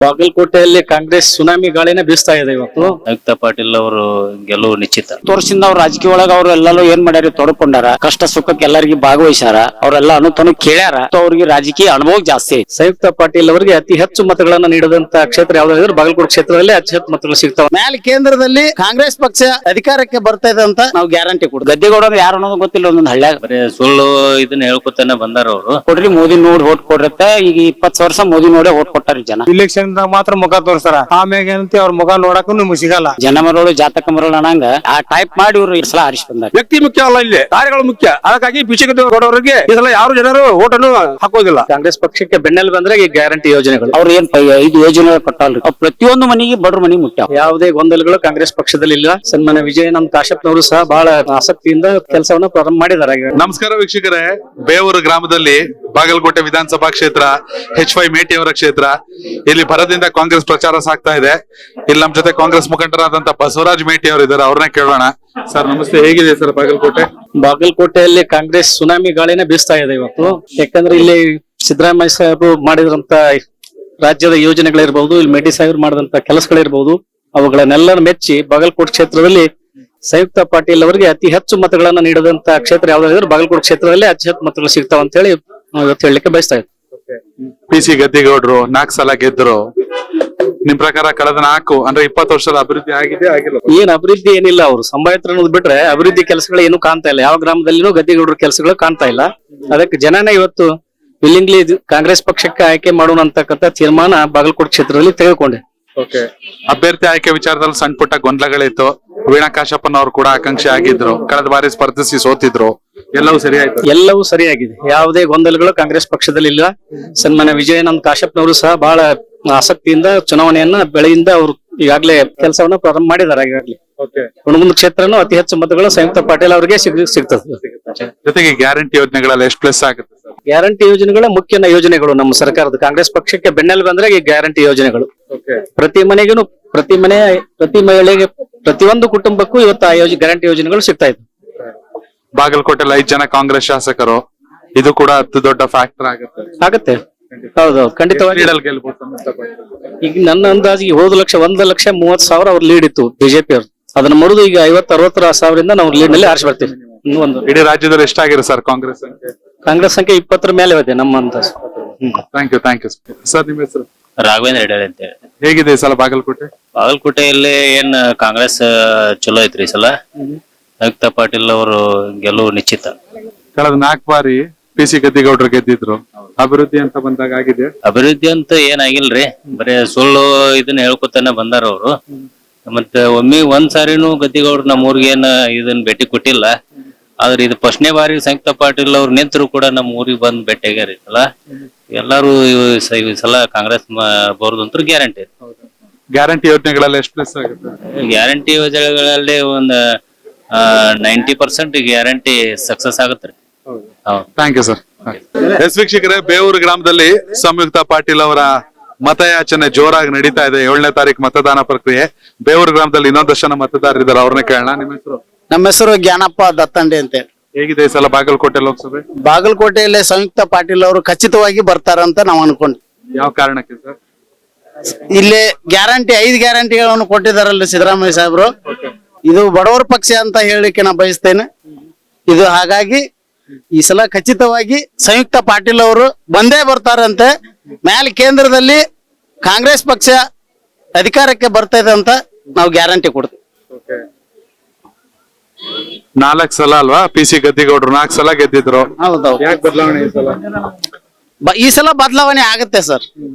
ಬಾಗಲಕೋಟೆಯಲ್ಲಿ ಕಾಂಗ್ರೆಸ್ ಸುನಾಮಿ ಗಾಳಿನೇ ಬೀಸ್ತಾ ಇದೆ ಇವತ್ತು. ಆಯುಕ್ತ ಪಾಟೀಲ್ ಅವರು ಗೆಲುವು ನಿಶ್ಚಿತ. ತೋರ್ಸಿಂದ ಅವ್ರ ರಾಜಕೀಯ ಒಳಗ ಅವ್ರು ಎಲ್ಲರೂ ಏನ್ ಮಾಡ್ಯಾರ, ತೊಡ್ಕೊಂಡಾರ, ಕಷ್ಟ ಸುಖಕ್ಕೆ ಎಲ್ಲರಿಗೂ ಭಾಗವಹಿಸ್ಯಾರ, ಅವ್ರೆಲ್ಲ ಅನುತನು ಕೇಳ್ಯಾರ. ಅವ್ರಿಗೆ ರಾಜಕೀಯ ಅನುಭವ ಜಾಸ್ತಿ ಐತಿ. ಸಂಯುಕ್ತ ಪಾಟೀಲ್ ಅವರಿಗೆ ಅತಿ ಹೆಚ್ಚು ಮತಗಳನ್ನ ನೀಡಿದಂತ ಕ್ಷೇತ್ರ ಯಾವ್ದಾದ್ರು ಬಾಗಲಕೋಟೆ ಕ್ಷೇತ್ರದಲ್ಲಿ ಅತಿ ಹೆಚ್ಚು ಮತಗಳು ಸಿಗ್ತಾವ. ಮ್ಯಾಲ ಕೇಂದ್ರದಲ್ಲಿ ಕಾಂಗ್ರೆಸ್ ಪಕ್ಷ ಅಧಿಕಾರಕ್ಕೆ ಬರ್ತಾ ಇದೆ ಅಂತ ನಾವು ಗ್ಯಾರಂಟಿ ಕೊಡ್. ಗದ್ದೆಗೌಡ ಯಾರು ಅನ್ನೋದು ಗೊತ್ತಿಲ್ಲ, ಒಂದೊಂದು ಹಳ್ಳ್ಯಾಗ ಬರೀ ಸುಳ್ಳು ಇದನ್ನ ಹೇಳ್ಕೊತಾನೆ ಬಂದಾರ ಅವರು. ಕೊಡ್ರಿ ಮೋದಿ ನೋಡಿ ಓಟ್ ಕೊಡ್ರತ್ತ. ಈಗ 20 ವರ್ಷ ಮೋದಿ ನೋಡೇ ಓಟ್ ಕೊಟ್ಟಾರ ಜನ. ಇಲೆಕ್ಷನ್ ಮಾತ್ರ ಮುಖ ತೋರಿಸ್ತಾರ, ಆಮ್ಯಾಗ ಏನಂತ ಅವ್ರ ಮುಖ ನೋಡಕ್ಕೂ ನಿಮ್ಗೆ ಸಿಗಲ್ಲ. ಜನ ಮರಳು ಜಾತಕ ಮರಳು ಅನ್ನಂಗ ಆ ಟೈಪ್ ಮಾಡಿ ಇವ್ರು ಈ ಸಲ ಆರಿಸಿ ಬಂದಾರ. ವ್ಯಕ್ತಿ ಮುಖ್ಯ ಅಲ್ಲ, ಇಲ್ಲಿ ಕಾರ್ಯಗಳು ಮುಖ್ಯ. ಅದಕ್ಕಾಗಿ ಗೌಡವರಿಗೆ ಈ ಸಲ ಯಾರು ಜನರು ಓಟನ್ನು ಹಾಕೋದಿಲ್ಲ. ಕಾಂಗ್ರೆಸ್ ಪಕ್ಷಕ್ಕೆ ಬೆನ್ನೆಲ್ ಬಂದ್ರೆ ಈ ಗ್ಯಾರಂಟಿ ಯೋಜನೆಗಳು. ಅವ್ರು ಏನ್ 5 ಯೋಜನೆಗಳು ಕೊಟ್ಟಲ್ರಿ, ಪ್ರತಿಯೊಂದು ಮನೆಗೆ ಬಡ್ರ ಮನೆಗೆ ಮುಟ್ಟ. ಯಾವುದೇ ಗೊಂದಲಗಳು ಕಾಂಗ್ರೆಸ್ ಪಕ್ಷದಲ್ಲಿ ಇಲ್ಲ. ಸನ್ಮಾನ್ಯ ವಿಜಯನಂದ ಕಾಶ್ಯಪ್ನವರು ಸಹ ಬಹಳ ಆಸಕ್ತಿಯಿಂದ ಕೆಲಸವನ್ನ ಪ್ರಾರಂಭ ಮಾಡಿದ್ದಾರೆ. ನಮಸ್ಕಾರ ವೀಕ್ಷಕರೇ, ಬೇವೂರು ಗ್ರಾಮದಲ್ಲಿ ಬಾಗಲಕೋಟೆ ವಿಧಾನಸಭಾ ಕ್ಷೇತ್ರ H5 ಮೇಟಿ ಅವರ ಕ್ಷೇತ್ರ. ಇಲ್ಲಿ ಭರದಿಂದ ಕಾಂಗ್ರೆಸ್ ಪ್ರಚಾರ ಸಾಗ್ತಾ ಇದೆ. ಇಲ್ಲಿ ನಮ್ಮ ಜೊತೆ ಕಾಂಗ್ರೆಸ್ ಮುಖಂಡರಾದಂತ ಬಸವರಾಜ್ ಮೇಟಿ ಅವರು ಇದ್ದಾರೆ, ಅವ್ರನ್ನೇ ಕೇಳೋಣ. ಸರ್ ನಮಸ್ತೆ, ಹೇಗಿದೆ ಸರ್ ಬಾಗಲಕೋಟೆ? ಬಾಗಲಕೋಟೆಯಲ್ಲಿ ಕಾಂಗ್ರೆಸ್ ಸುನಾಮಿ ಗಾಳಿನೇ ಬೀಸ್ತಾ ಇದೆ ಇವತ್ತು. ಯಾಕಂದ್ರೆ ಇಲ್ಲಿ ಸಿದ್ದರಾಮಯ್ಯ ಸಾಹೇಬರು ಮಾಡಿದಂತ ರಾಜ್ಯದ ಯೋಜನೆಗಳಿರ್ಬಹುದು, ಇಲ್ಲಿ ಮೇಟಿ ಸಾಹೇಬರು ಮಾಡಿದಂತ ಕೆಲಸಗಳಿರ್ಬಹುದು, ಅವುಗಳನ್ನೆಲ್ಲ ಮೆಚ್ಚಿ ಬಾಗಲಕೋಟೆ ಕ್ಷೇತ್ರದಲ್ಲಿ ಸಂಯುಕ್ತ ಪಾಟೀಲ್ ಅವರಿಗೆ ಅತಿ ಹೆಚ್ಚು ಮತಗಳನ್ನ ನೀಡಿದಂತ ಕ್ಷೇತ್ರ ಯಾವ್ದಾದ್ರು ಬಾಗಲಕೋಟೆ ಕ್ಷೇತ್ರದಲ್ಲಿ ಅತಿ ಹೆಚ್ಚು ಮತಗಳು ಸಿಗ್ತಾವ ಅಂತ ಹೇಳಿ ನಾವು ಇವತ್ತು ಹೇಳಲಿಕ್ಕೆ ಬಯಸ್ತಾ ಇದ್ದೀವಿ. PC ಗದ್ದಿಗೌಡರು 4 ಸಲ ಗೆದ್ರು. ನಿಮ್ ಪ್ರಕಾರ ಕಳೆದ 20 ವರ್ಷದ ಅಭಿವೃದ್ಧಿ ಆಗಿದೆ ಆಗಿಲ್ಲ? ಏನ್ ಅಭಿವೃದ್ಧಿ ಏನಿಲ್ಲ. ಅವರು ಸಂಭಾವಿತರು ಅನ್ನೋದು ಬಿಟ್ರೆ ಅಭಿವೃದ್ಧಿ ಕೆಲಸಗಳು ಏನು ಕಾಣ್ತಾ ಇಲ್ಲ. ಯಾವ ಗ್ರಾಮದಲ್ಲಿನೂ ಗದ್ದಿಗೌಡರ ಕೆಲಸಗಳು ಕಾಣ್ತಾ ಇಲ್ಲ. ಅದಕ್ಕೆ ಜನನೇ ಇವತ್ತು ವಿಲ್ಲಿಂಗ್ಲಿ ಕಾಂಗ್ರೆಸ್ ಪಕ್ಷಕ್ಕೆ ಆಯ್ಕೆ ಮಾಡೋಣ ಅಂತಕ್ಕಂಥ ತೀರ್ಮಾನ ಬಾಗಲಕೋಟೆ ಕ್ಷೇತ್ರದಲ್ಲಿ ತೆಗೆದುಕೊಂಡೆ. ಅಭ್ಯರ್ಥಿ ಆಯ್ಕೆ ವಿಚಾರದಲ್ಲಿ ಸಣ್ಣ ಪುಟ್ಟ ಗೊಂದಲಗಳಿತ್ತು. ವೀಣಾ ಕಾಶಪ್ಪನ್ ಅವರು ಕೂಡ ಆಕಾಂಕ್ಷಿ ಆಗಿದ್ರು, ಕಳೆದ ಬಾರಿ ಸ್ಪರ್ಧಿಸಿ ಸೋತಿದ್ರು. ಎಲ್ಲವೂ ಸರಿ ಆಯ್ತು? ಎಲ್ಲವೂ ಸರಿಯಾಗಿದೆ. ಯಾವುದೇ ಗೊಂದಲಗಳು ಕಾಂಗ್ರೆಸ್ ಪಕ್ಷದಲ್ಲಿ ಇಲ್ಲ. ಸನ್ಮಾನ್ಯ ವಿಜಯನಂದ ಕಾಶ್ಯಪ್ನವರು ಸಹ ಬಹಳ ಆಸಕ್ತಿಯಿಂದ ಚುನಾವಣೆಯನ್ನ ಬೆಳೆಯಿಂದ ಅವರು ಈಗಾಗಲೇ ಕೆಲಸವನ್ನ ಪ್ರಾರಂಭ ಮಾಡಿದ್ದಾರೆ. ಈಗಾಗಲೇ ಹುಣಗುಂದ ಕ್ಷೇತ್ರನು ಅತಿ ಹೆಚ್ಚು ಮತಗಳು ಸಂಯುಕ್ತ ಪಾಟೀಲ್ ಅವರಿಗೆ ಸಿಗ್ತದೆ. ಜೊತೆಗೆ ಗ್ಯಾರಂಟಿ ಯೋಜನೆಗಳಲ್ಲಿ ಎಷ್ಟು ಪ್ಲಸ್ ಆಗುತ್ತೆ ಸರ್? ಗ್ಯಾರಂಟಿ ಯೋಜನೆಗಳ ಮುಖ್ಯ ಯೋಜನೆಗಳು ನಮ್ಮ ಸರ್ಕಾರದ ಕಾಂಗ್ರೆಸ್ ಪಕ್ಷಕ್ಕೆ ಬೆನ್ನೆಲು ಬಂದ್ರೆ ಈ ಗ್ಯಾರಂಟಿ ಯೋಜನೆಗಳು. ಪ್ರತಿ ಮನೆಗೂ ಪ್ರತಿ ಮಹಿಳೆಗೆ ಪ್ರತಿಯೊಂದು ಕುಟುಂಬಕ್ಕೂ ಇವತ್ತು ಆ ಗ್ಯಾರಂಟಿ ಯೋಜನೆಗಳು ಸಿಗ್ತಾ ಇದ್ವು. ಬಾಗಲಕೋಟೆಯಲ್ಲಿ 5 ಜನ ಕಾಂಗ್ರೆಸ್ ಶಾಸಕರು, ಇದು ಕೂಡ ಅತಿ ದೊಡ್ಡ ಫ್ಯಾಕ್ಟರ್ ಆಗತ್ತೆ. ಹೌದೌದು, ಖಂಡಿತವಾಗಿ. ಈಗ ನನ್ನ ಅಂದಾಜಿಗೆ ಹೋದ ಲಕ್ಷ 1,30,30,000 ಅವ್ರ ಲೀಡ್ ಇತ್ತು ಬಿಜೆಪಿ ಅವ್ರು. ಅದನ್ನ ಮುರಿದು ಈಗ 50-60 ಸಾವಿರದಿಂದ ನಾವು ಲೀಡ್ ನಲ್ಲಿ ಆರಿಸಿ ಬರ್ತೀವಿ. ಇಡೀ ರಾಜ್ಯದಲ್ಲಿ ಎಷ್ಟಾಗಿದೆ ಸರ್ ಕಾಂಗ್ರೆಸ್ ಸಂಖ್ಯೆ? ಕಾಂಗ್ರೆಸ್ ಸಂಖ್ಯೆ 20 ಮೇಲೆ ಇದೆ ನಮ್ಮ ಅಂದಾಜು. Thank you sir. ನಿಮ್ಮ ಹೆಸರು? ರಾಘವೇಂದ್ರ ಹೆಡೇರಿ ಅಂತ ಹೇಳಿ. ಹೇಗಿದೆ ಈ ಸಲ ಬಾಗಲಕೋಟೆ? ಬಾಗಲಕೋಟೆಯಲ್ಲಿ ಏನ್ ಕಾಂಗ್ರೆಸ್ ಚಲೋ ಐತ್ರಿ ಈ ಸಲ. ಆಯುಕ್ತ ಪಾಟೀಲ್ ಅವರು ಗೆಲುವು ನಿಶ್ಚಿತ. ಕಳೆದ 4 ಬಾರಿ PC ಗದ್ದಿಗೌಡರು ಗೆದ್ದಿದ್ರು. ಅಭಿವೃದ್ಧಿ ಅಂತ ಬಂದಾಗ ಆಗಿದೆ? ಅಭಿವೃದ್ಧಿ ಅಂತ ಏನಾಗಿಲ್ರಿ, ಬರೀ ಸುಳ್ಳು ಇದನ್ನ ಹೇಳ್ಕೊತಾನೆ ಬಂದಾರ ಅವರು. ಮತ್ತೆ ಒಂದ್ ಸಾರಿನೂ ಗದ್ದಿಗೌಡ್ರು ನಮ್ಮ ಊರಿಗೆ ಏನ್ ಇದನ್ನ ಭೇಟಿ ಕೊಟ್ಟಿಲ್ಲ. ಆದ್ರೆ ಇದು 1ನೇ ಬಾರಿ ಸಂಯುಕ್ತ ಪಾಟೀಲ್ ಅವ್ರು ನಿಂತರು ಕೂಡ ನಮ್ಮ ಊರಿಗೆ ಬಂದ್ ಭೇಟಿಯಾಗ್ಯಾರ. ಈ ಸಲ ಎಲ್ಲಾರು ಈ ಸಲ ಕಾಂಗ್ರೆಸ್ ಬರೋದಂತೂ ಗ್ಯಾರಂಟಿ. ಗ್ಯಾರಂಟಿ ಯೋಜನೆಗಳಲ್ಲಿ ಎಷ್ಟು ಪ್ಲಸ್ ಆಗುತ್ತೆ? ಗ್ಯಾರಂಟಿ ಯೋಜನೆಗಳಲ್ಲಿ ಒಂದು 90% ಗ್ಯಾರಂಟಿ ಸಕ್ಸಸ್ ಆಗುತ್ತೆ. Thank you sir. ಎಸ್ ವೀಕ್ಷಕರೇ, ಬೇವೂರು ಗ್ರಾಮದಲ್ಲಿ ಸಂಯುಕ್ತ ಪಾಟೀಲ್ ಅವರ ಮತಯಾಚನೆ ಜೋರಾಗಿ ನಡೀತಾ ಇದೆ. 7ನೇ ತಾರೀಕು ಮತದಾನ ಪ್ರಕ್ರಿಯೆ. ಬೇವೂರು ಗ್ರಾಮದಲ್ಲಿ ಇನ್ನೊಂದಷ್ಟು ಜನ ಮತದಾರರಿದ್ದಾರೆ, ಅವ್ರನ್ನ ಕೇಳೋಣ. ನಿಮ್ಮ ಹೆಸರು? ನಮ್ಮ ಹೆಸರು ಜ್ಞಾನಪ್ಪ ದತ್ತಂಡೆ ಅಂತ. ಹೇಗಿದೆ ಈ ಸಲ ಬಾಗಲಕೋಟೆ ಲೋಕಸಭೆ? ಬಾಗಲಕೋಟೆಯಲ್ಲಿ ಸಂಯುಕ್ತ ಪಾಟೀಲ್ ಅವರು ಖಚಿತವಾಗಿ ಬರ್ತಾರಂತ ನಾವು ಅನ್ಕೊಂಡ್ವಿ. ಯಾವ ಕಾರಣಕ್ಕೆ ಸರ್? ಇಲ್ಲಿ ಗ್ಯಾರಂಟಿ 5 ಗ್ಯಾರಂಟಿಗಳನ್ನು ಕೊಟ್ಟಿದಾರಲ್ಲ ಸಿದ್ದರಾಮಯ್ಯ ಸಾಹೇಬರು. ಇದು ಬಡವರ ಪಕ್ಷ ಅಂತ ಹೇಳಲಿಕ್ಕೆ ನಾ ಬಯಸ್ತೇನೆ. ಇದು ಹಾಗಾಗಿ ಈ ಸಲ ಖಚಿತವಾಗಿ ಸಂಯುಕ್ತ ಪಾಟೀಲ್ ಅವರು ಬಂದೇ ಬರ್ತಾರಂತೆ. ಮ್ಯಾಲ ಕೇಂದ್ರದಲ್ಲಿ ಕಾಂಗ್ರೆಸ್ ಪಕ್ಷ ಅಧಿಕಾರಕ್ಕೆ ಬರ್ತಾ ಇದೆ ಅಂತ ನಾವು ಗ್ಯಾರಂಟಿ ಕೊಡ್ತೀವಿ. 4 ಸಲ ಅಲ್ವಾ PC ಗದ್ದಿಗೌಡರು? 4 ಸಲ ಗೆದ್ದಿದ್ರು. ಹೌದೌದು. ಯಾಕೆ ಬದಲಾವಣೆ ಈ ಸಲ? ಈ ಸಲ ಬದಲಾವಣೆ ಆಗುತ್ತೆ ಸರ್.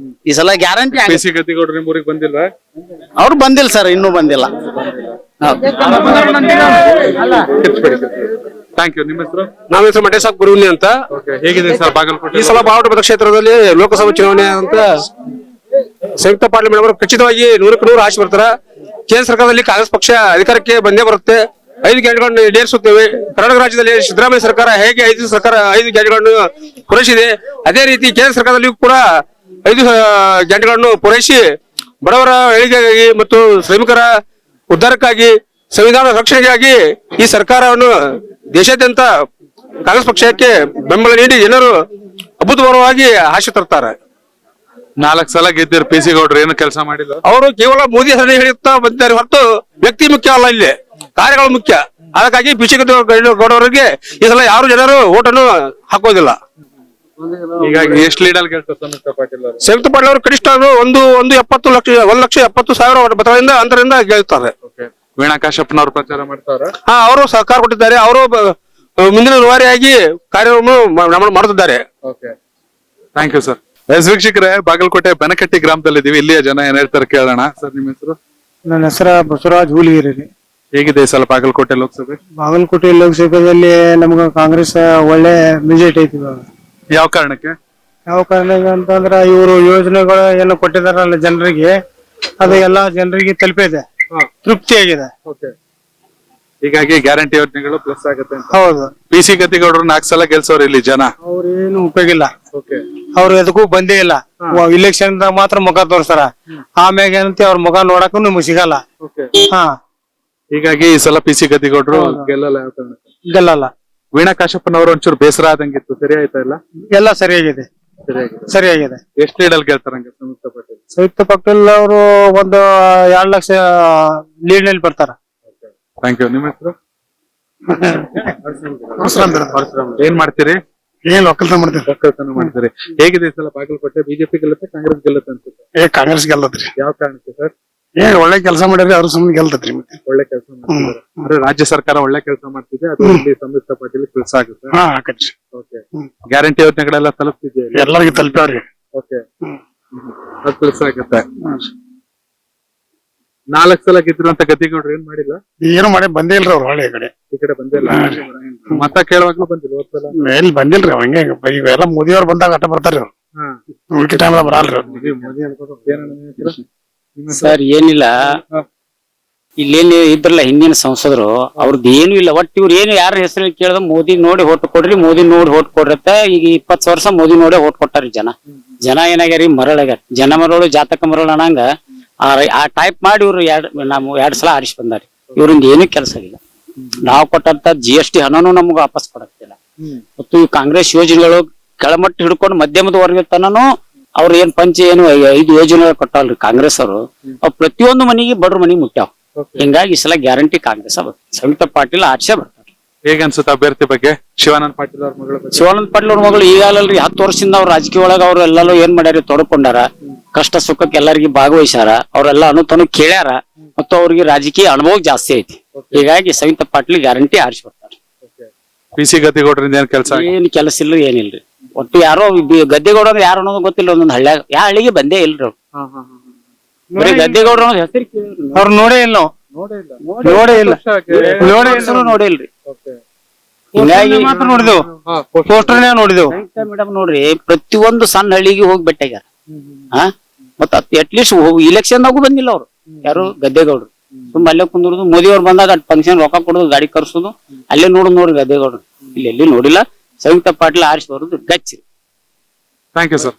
ಈ ಸಲ ಗ್ಯಾರಂಟಿ. PC ಗದ್ದಿಗೌಡರು ನಿಮ್ಮ ಊರಿಗೆ ಬಂದಿಲ್ಲ? ಅವ್ರು ಬಂದಿಲ್ಲ ಸರ್, ಇನ್ನೂ ಬಂದಿಲ್ಲ. Thank you. ನಿಮ್ಮ ಹೆಸರು? ನಮ್ಮ ಹೆಸರು ಮಟೇಶ್ ಗುರುವಿನಿ ಅಂತ. ಹೇಗಿದೆ ಸರ್ ಬಾಗಲಕೋಟೆ? ಈ ಸಲ ಬಾಗಲಕೋಟೆ ಮತಕ್ಷೇತ್ರದಲ್ಲಿ ಲೋಕಸಭಾ ಚುನಾವಣೆ ಅಂತ ಸಂಯುಕ್ತ ಪಾಟೀಲ್ ಮೇಡಮ್ ಅವರು ಖಚಿತವಾಗಿ 100ಕ್ಕೆ 100 ಆಶೆ ಬರ್ತಾರ. ಕೇಂದ್ರ ಸರ್ಕಾರದಲ್ಲಿ ಕಾಂಗ್ರೆಸ್ ಪಕ್ಷ ಅಧಿಕಾರಕ್ಕೆ ಬಂದೇ ಬರುತ್ತೆ. 5 ಗ್ಯಾರಂಟಿಗಳನ್ನು ಈಡೇರಿಸುತ್ತೇವೆ. ಕರ್ನಾಟಕ ರಾಜ್ಯದಲ್ಲಿ ಸಿದ್ದರಾಮಯ್ಯ ಸರ್ಕಾರ ಹೇಗೆ 5 ಗ್ಯಾರಂಟಿಗಳನ್ನು ಪೂರೈಸಿದೆ, ಅದೇ ರೀತಿ ಕೇಂದ್ರ ಸರ್ಕಾರದಲ್ಲಿಯೂ ಕೂಡ 5 ಗ್ಯಾರಂಟಿಗಳನ್ನು ಪೂರೈಸಿ ಬಡವರ ಏಳಿಗೆಗಾಗಿ ಮತ್ತು ಶ್ರಮಿಕರ ಉದ್ಧಾರಕ್ಕಾಗಿ, ಸಂವಿಧಾನ ರಕ್ಷಣೆಗಾಗಿ ಈ ಸರ್ಕಾರವನ್ನು ದೇಶಾದ್ಯಂತ ಕಾಂಗ್ರೆಸ್ ಪಕ್ಷಕ್ಕೆ ಬೆಂಬಲ ನೀಡಿ ಜನರು ಅಭೂತಪೂರ್ವವಾಗಿ ಆಶೆ ತರ್ತಾರೆ. 4 ಸಲ ಗೆದ್ದಿರು ಪಿ ಸಿ ಗೌಡ್ರು ಏನು ಕೆಲಸ ಮಾಡಿಲ್ಲ. ಅವರು ಕೇವಲ ಮೋದಿ ಹೆಸರು ಹೇಳುತ್ತಾ ಬಂದಿದ್ದಾರೆ ಹೊರತು ವ್ಯಕ್ತಿ ಮುಖ್ಯ ಅಲ್ಲ, ಇಲ್ಲಿ ಕಾರ್ಯಗಳು ಮುಖ್ಯ. ಅದಕ್ಕಾಗಿ ಪಿಸಿ ಗೌಡವರಿಗೆ ಈ ಸಲ ಯಾರು ಜನರು ಓಟನ್ನು ಹಾಕೋದಿಲ್ಲ. ಹೀಗಾಗಿ ಎಷ್ಟು ಲೀಡಲ್ಲಿ ಗೆಲ್ತಾರೆ ಸಂಯುಕ್ತ ಪಾಟೀಲ್ ಅವರು? ಸಂಯುಕ್ತ ಪಾಟೀಲ್ ಅವರು ಕನಿಷ್ಠ ಒಂದು 1,70,000 ಮತಗಳಿಂದ ಅಂತರಿಂದ ಗೆಲ್ತಾರೆ. ವೀಣಾ ಕಾಶಪ್ಪನವರು ಪ್ರಚಾರ ಮಾಡ್ತಾರ. ಹಾ, ಅವರು ಸಹಕಾರ ಕೊಟ್ಟಿದ್ದಾರೆ. ಅವರು ಮುಂದಿನ ರೂವಾರಿಯಾಗಿ ಕಾರ್ಯವನ್ನು ಮಾಡುತ್ತಿದ್ದಾರೆ. Thank you sir. ಎಸ್ ವೀಕ್ಷಕರೇ, ಬಾಗಲಕೋಟೆ ಬೆನಕಟ್ಟಿ ಗ್ರಾಮದಲ್ಲಿದ್ದೀವಿ. ಇಲ್ಲಿಯ ಜನ ಏನ್ ಹೇಳ್ತಾರೆ ಕೇಳೋಣ. ಸರ್, ನಿಮ್ಮ ಹೆಸರು? ನನ್ನ ಹೆಸರ ಬಸವರಾಜ್ ಹೂಲಿಗಿರಿ. ಹೇಗಿದೆ ಈ ಸಲ ಬಾಗಲಕೋಟೆ ಲೋಕಸಭೆ? ಬಾಗಲಕೋಟೆ ಲೋಕಸಭೆಯಲ್ಲಿ ನಮ್ಗ ಕಾಂಗ್ರೆಸ್ ಒಳ್ಳೆ ಮೆಜಾರಿಟಿ ಐತಿ ಇವಾಗ. ಯಾವ ಕಾರಣಕ್ಕೆ? ಯಾವ ಕಾರಣಕ್ಕೆ ಅಂತಂದ್ರ ಇವರು ಯೋಜನೆಗಳು ಏನು ಕೊಟ್ಟಿದಾರಲ್ಲ ಜನರಿಗೆ, ಅದು ಎಲ್ಲಾ ಜನರಿಗೆ ತಲುಪಿದೆ, ತೃಪ್ತಿ ಆಗಿದೆ. ಹೀಗಾಗಿ ಗ್ಯಾರಂಟಿ ಯೋಜನೆಗಳು ಪ್ಲಸ್ ಆಗುತ್ತೆ ಅಂತ. ಹೌದು. ಪಿ ಸಿ ಗದ್ದಿಗೌಡರು 4 ಸಲ ಗೆಲ್ಸೋರು ಇಲ್ಲಿ ಜನ. ಅವ್ರೇನು ಉಪಯೋಗ ಇಲ್ಲ, ಅವ್ರು ಎದಕ್ಕೂ ಬಂದೇ ಇಲ್ಲ. ಇಲೆಕ್ಷನ್ ಮಾತ್ರ ಮುಖ ತೋರಿಸ್ತಾರ, ಆಮ್ಯಾಗ ಏನಂತ ಅವ್ರ ಮುಖ ನೋಡಕ್ಕೂ ನಿಮ್ಗೆ ಸಿಗಲ್ಲ. ಹಾ, ಹೀಗಾಗಿ ಈ ಸಲ ಪಿ ಸಿ ಗದ್ದಿಗೌಡರು ಗೆಲ್ಲಲ್ಲ. ಯಾವ ಕಾರಣಕ್ಕೆ? ಗೆಲ್ಲಲ್ಲ. ವೀಣಾ ಕಾಶಪ್ಪನವರು ಒಂಚೂರು ಬೇಸರ ಆದಂಗಿತ್ತು, ಸರಿ ಆಯ್ತಾ? ಎಲ್ಲ ಸರಿಯಾಗಿದೆ, ಸರಿಯಾಗಿದೆ. ಎಷ್ಟು ಲೀಡಲ್ಲಿ ಗೆಲ್ತಾರಂಗೆ ಸಂಯುಕ್ತ ಪಾಟೀಲ್? ಸಂಯುಕ್ತ ಪಾಟೀಲ್ ಅವರು ಒಂದು 2 ಲಕ್ಷ ಲೀಡ್ ನಲ್ಲಿ ಬರ್ತಾರ. Thank you. ನಿಮ್ಮ ಹೆಸರು? ಏನ್ ಮಾಡ್ತೀರಿ? ಏನ್ ಒಕ್ಕಲ್ತನ ಮಾಡ್ತೀವಿ. ಒಕ್ಕಲ್ತನ ಮಾಡ್ತೀರಿ. ಹೇಗಿದೆ ಈ ಸಲ ಬಾಗಲಕೋಟೆ? ಬಿಜೆಪಿ ಗೆಲ್ಲುತ್ತೆ, ಕಾಂಗ್ರೆಸ್ ಗೆಲ್ಲುತ್ತೆ ಅನ್ಸುತ್ತೆ? ಕಾಂಗ್ರೆಸ್ ಗೆಲ್ಲತ್ರಿ. ಯಾವ ಕಾರಣಕ್ಕೆ ಸರ್? ಏನ್ ಒಳ್ಳೆ ಕೆಲಸ ಮಾಡಿದ್ರಿ, ಅವ್ರ ಸುಮ್ಮನೆ ಗೆಲ್ತತ್ರಿ. ಮತ್ತೆ ಒಳ್ಳೆ ಕೆಲಸ ಮಾಡ್ತಿದ್ದಾರೆ ಅಂದ್ರೆ ರಾಜ್ಯ ಸರ್ಕಾರ ಒಳ್ಳೆ ಕೆಲಸ ಮಾಡ್ತಿದೆ, ಅದು ಇಲ್ಲಿ ಸಂಯುಕ್ತ ಪಾಟೀಲ್ ಕೆಲಸ ಆಗುತ್ತೆ. ಹಾ, ಆಕತ್ರಿ. ಗ್ಯಾರಂಟಿ ಯೋಜನೆಗಳೆಲ್ಲ ತಲುಪ್ತಿದೆಯಾ? ಎಲ್ಲರಿಗೂ ತಲುಪ್ಯಾವ್ರಿ. ಅದು ಕೆಲಸ ಆಗುತ್ತೆ. 4 ಸಲ ಗೆದ್ದಿರುವಂತ ಗದ್ದಿಗೌಡ್ರು ಏನ್ ಮಾಡಿಲ್ಲ? ಏನು ಮಾಡಿ ಬಂದೇ ಇಲ್ರಿ ಅವ್ರು. ಒಳ್ಳೆ ಕಡೆ ಈ ಕಡೆ ಬಂದಿಲ್ಲ. ಮತ ಕೇಳುವಾಗ್ಲೂ ಬಂದಿಲ್ಲ. ಹೋದ್ ಸಲ ಎಲ್ಲಿ ಬಂದಿಲ್ರಿ ಅವ್. ಹಂಗೆ ಇವೆಲ್ಲ ಮೋದಿ ಅವ್ರು ಬಂದಾಗ ಅಟ್ಟ ಬರ್ತಾರ್ರಿ ಅವ್ರು. ಉಳ್ಕಿ ಟೈಮ್ ಬರಲ್ರಿ. ಸರ್ ಏನಿಲ್ಲ, ಇಲ್ಲೇನು ಇದ್ರಲ್ಲ ಹಿಂದಿನ ಸಂಸದರು, ಅವ್ರದ್ದು ಏನು ಇಲ್ಲ. ಒಟ್ಟು ಇವ್ರು ಏನು ಯಾರ ಹೆಸರು ಕೇಳಿದ ಮೋದಿ ನೋಡಿ ಓಟ್ ಕೊಡ್ರಿ, ಮೋದಿ ನೋಡಿ ಓಟ್ ಕೊಡ್ರತ್ತ. ಈಗ 20 ವರ್ಷ ಮೋದಿ ನೋಡಿ ಓಟ್ ಕೊಟ್ಟಾರಿ ಜನ. ಏನಾಗ್ಯಾರಿ, ಮರಳಾಗ್ಯಾರ. ಜನ ಮರಳು ಜಾತಕ ಮರಳು ಅನ್ನಂಗ ಆ ಟೈಪ್ ಮಾಡಿ ಇವ್ರು 2 ಸಲ ಆರಿಸಿ ಬಂದಾರಿ. ಇವ್ರಿಂದ ಏನು ಕೆಲಸ ಇಲ್ಲ. ನಾವು ಕೊಟ್ಟಂತ GST ಹಣನು ನಮ್ಗೆ ವಾಪಸ್ ಕೊಡಕ್ತಿಲ್ಲ. ಮತ್ತು ಈ ಕಾಂಗ್ರೆಸ್ ಯೋಜನೆಗಳು ಕೆಳಮಟ್ಟ ಹಿಡ್ಕೊಂಡು ಮಧ್ಯಮದ ವರ್ಗ ತನನು ಅವ್ರು ಏನ್ ಪಂಚ ಏನು 5 ಯೋಜನೆಗಳು ಕೊಟ್ಟಲ್ರಿ ಕಾಂಗ್ರೆಸ್ ಅವರು. ಅವ್ ಪ್ರತಿಯೊಂದು ಮನೆಗೆ ಬಡ್ರ ಮನೆಗೆ ಮುಟ್ಟಾವ್. ಹಿಂಗಾಗಿ ಈ ಸಲ ಗ್ಯಾರಂಟಿ ಕಾಂಗ್ರೆಸ್ ಸಂಯುಕ್ತ ಪಾಟೀಲ್ ಆರ್ಸೆ ಬರ್ತಾರೆ. ಹೇಗೆ ಅನ್ಸುತ್ತೆ ಅಭ್ಯರ್ಥಿ ಬಗ್ಗೆ? ಶಿವಾನಂದ ಪಾಟೀಲ್ ಅವ್ರ ಮಗಳು? ಶಿವಾನಂದ ಪಾಟೀಲ್ ಅವ್ರ ಮಗಳು ಈಗಾಗಲ್ರಿ 10 ವರ್ಷದಿಂದ ಅವ್ರ ರಾಜಕೀಯ ಒಳಗ ಅವ್ರು ಎಲ್ಲರೂ ಏನ್ ಮಾಡ್ಯಾರ, ತೊಡ್ಕೊಂಡಾರ. ಕಷ್ಟ ಸುಖಕ್ಕೆ ಎಲ್ಲರಿಗೂ ಭಾಗವಹಿಸ್ಯಾರ. ಅವ್ರೆಲ್ಲ ಅನುತನು ಕೇಳ್ಯಾರ. ಮತ್ತು ಅವ್ರಿಗೆ ರಾಜಕೀಯ ಅನುಭವ ಜಾಸ್ತಿ ಐತಿ. ಹೀಗಾಗಿ ಸಂಯುಕ್ತ ಪಾಟೀಲ್ ಗ್ಯಾರಂಟಿ ಆರಿಸಿ ಬರ್ತಾರೆ. ಪಿ ಸಿ ಗದ್ದಿಗೌಡರಿಂದ ಏನ್ ಕೆಲಸ? ಏನ್ ಕೆಲಸ ಇಲ್ಲ, ಏನಿಲ್ರಿ. ಒಟ್ಟು ಯಾರೋ ಗದ್ದೆಗೌಡ ಅಂದ್ರೆ ಯಾರು ಅನ್ನೋದು ಗೊತ್ತಿಲ್ಲ. ಒಂದೊಂದು ಹಳ್ಳ್ಯಾಗ ಯಾವ ಹಳ್ಳಿಗೆ ಬಂದೇ ಇಲ್ರಿ ಅವ್ರು. ಬರೀ ಗದ್ದೆಗೌಡ್ರ ಅನ್ನೋದು ಹೆಸರು ಅವ್ರು ನೋಡೇ ಇಲ್ಲ ನಾವು. ನೋಡೇ ಇಲ್ಲ, ನೋಡೇ ಇಲ್ರಿ. ಹಿಂಗಾಗಿ ಮಾತ್ರ ನೋಡಿದೆವು, ಪೋಸ್ಟರ್ನೇ ನೋಡಿದೆವು. ಮೇಡಮ್ ನೋಡ್ರಿ, ಪ್ರತಿಯೊಂದು ಸಣ್ಣ ಹಳ್ಳಿಗೆ ಹೋಗಿ ಬೆಟ್ಟಾಗ್ಯಾರ. ಮತ್ತ ಅಟ್ಲೀಸ್ಟ್ ಇಲೆಕ್ಷನ್ದಾಗೂ ಬಂದಿಲ್ಲ ಅವ್ರು. ಯಾರು ಗದ್ದೆಗೌಡ್ರು. ತುಂಬಾ ಅಲ್ಲೇ ಕುಂದಿರುದು. ಮೋದಿ ಅವ್ರು ಬಂದಾಗ ಫಂಕ್ಷನ್ ರೊಕ್ಕ ಕೊಡೋದು, ಗಾಡಿ ಕರ್ಸೋದು, ಅಲ್ಲೇ ನೋಡುದು. ನೋಡ್ರಿ ಗದ್ದೆಗೌಡ್ರು ಇಲ್ಲಿ ಎಲ್ಲಿ ನೋಡಿಲ್ಲ. ಸಂಯುಕ್ತ ಪಾಟೀಲ್ ಆರಿಸಿ ಬರೋದು ಗಚ್ಚಿ. Thank you sir.